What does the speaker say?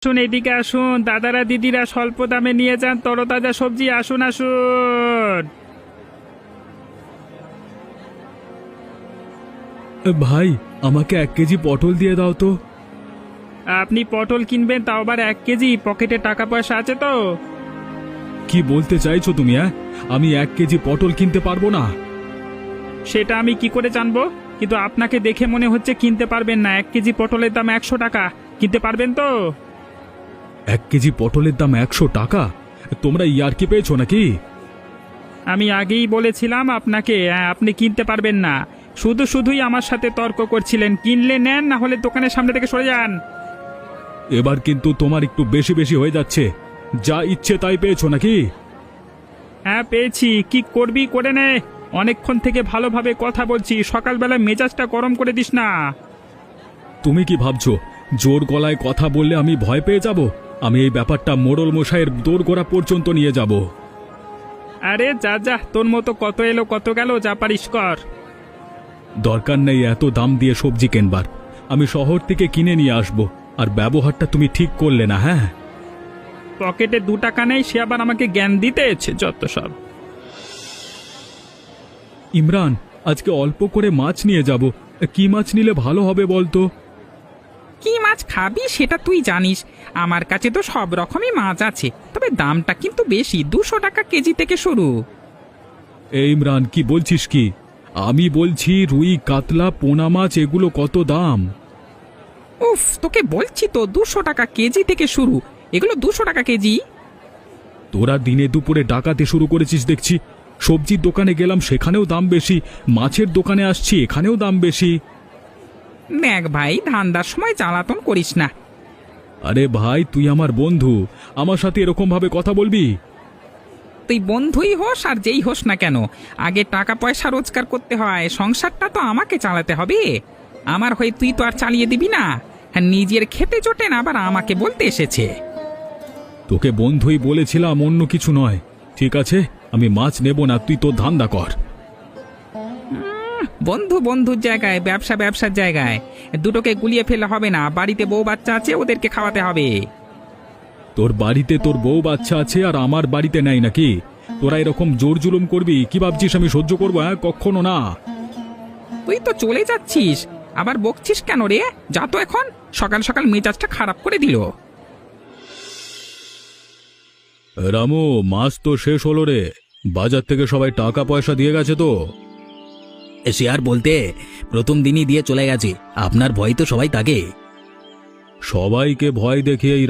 আসুন, এদিকে আসুন দাদারা দিদিরা, স্বল্প দামে নিয়ে যান তরতাজা সবজি। আসুন আসুন। ভাই, আমাকে 1 কেজি পটল দিয়ে দাও তো। আপনি পটল কিনবেন, তাও আবার 1 কেজি? পকেটে টাকা পয়সা আছে তো? কি বলতে চাইছো তুমি? আমি 1 কেজি পটল কিনতে পারবো না। সেটা আমি কি করে জানবো? কিন্তু আপনাকে দেখে মনে হচ্ছে কিনতে পারবেন না। 1 কেজি পটলের দাম 100 টাকা। কিনতে পারবেন তো? 1 কেজি পটলের দাম 100 টাকা? তোমরা ইয়ার্কি পেয়েছো নাকি? আমি আগেই বলেছিলাম আপনাকে, আপনি কিনতে পারবেন না। শুধুই আমার সাথে তর্ক করছিলেন। কিনলে নেন, না হলে দোকানের সামনে থেকে সরে যান। এবার কিন্তু তোমার একটু বেশি বেশি হয়ে যাচ্ছে। যা ইচ্ছে তাই পেয়েছো নাকি? হ্যাঁ পেয়েছি। কি করবি করে নে। অনেকক্ষণ থেকে ভালোভাবে কথা বলছি, সকালবেলা মেজাজটা গরম করে দিস না। তুমি কি ভাবছো জোর গলায় কথা বললে আমি ভয় পেয়ে যাব? আমি এই ব্যাপারটা মোড়ল মশাইয়ের দোরগোড়া পর্যন্ত নিয়ে যাব। আরে যা যা, তোর মতো কত এলো কত গেল, যা পারিস কর। দরকার নেই এত দাম দিয়ে সবজি কেনবার। আমি শহর থেকে কিনে নিয়ে আসব। আর ব্যবহারটা তুমি ঠিক করলে না। হ্যাঁ, পকেটে 2 টাকা নেই, সে আবার আমাকে জ্ঞান দিতে এসেছে, যত সব। ইমরান, আজকে অল্প করে মাছ নিয়ে যাব। কি মাছ নিলে ভালো হবে বলতো? কি মাছ খাবি সেটা তুই জানিস। আমার কাছে তো সব রকমই মাছ আছে, তবে দামটা কিন্তু বেশি। 200 টাকা কেজি থেকে শুরু। এই ইমরান, কি বলছিস কি? আমি বলছি রুই, কাতলা, পোনা মাছ এগুলো কত দাম? উফ, তোকে বলছি তো 200 টাকা কেজি থেকে শুরু। এগুলো 200 টাকা কেজি। তোরা দিনে দুপুরে ডাকাতে শুরু করেছিস দেখছি। সবজির দোকানে গেলাম, সেখানেও দাম বেশি। মাছের দোকানে আসছি, এখানেও দাম বেশি। দেখ ভাই, ধান্দার সময় জ্বালাতন করিস না। আরে ভাই, তুই আমার বন্ধু, আমার সাথে এরকম ভাবে কথা বলবি? তুই বন্ধুই হোস আর যেই হোস না কেন, আগে টাকা পয়সা রোজগার করতে হয়। সংসারটা তো আমাকে চালাতে হবে। আমার হয়ে তুই তো আর চালিয়ে দিবি না। হ্যাঁ, নিজের খেতে জোটে না, আবার আমাকে বলতে এসেছে। তোকে বন্ধুই বলেছিলাম, অন্য কিছু নয়। ঠিক আছে, আমি মাছ নেব না, তুই তোর ধান্দা কর। বন্ধু বন্ধুর জায়গায়, ব্যবসা ব্যবসার জায়গায়। দুটোকে গুলিয়ে ফেলে হবে না। বাড়িতে বউ বাচ্চা আছে, ওদেরকে খাওয়াতে হবে। তোর বাড়িতে তোর বউ বাচ্চা আছে, আর আমার বাড়িতে নাই নাকি? তোরা এরকম জোর জুলুম করবি? কি ভাবছিস আমি সহ্য করবো? কখনো না। তুই তো চলে যাচ্ছিস, আবার বকছিস কেন রে? যা তো এখন। সকাল সকাল মেজাজটা খারাপ করে দিল। রামু, মাছ তো শেষ হলো রে। বাজার থেকে সবাই টাকা পয়সা দিয়ে গেছে তো? সে আর বলতে, প্রথম দিনই দিয়ে চলে গেছে। আপনার ভয় তো সবাই থাকে। সবাইকে ভয় দেখিয়েই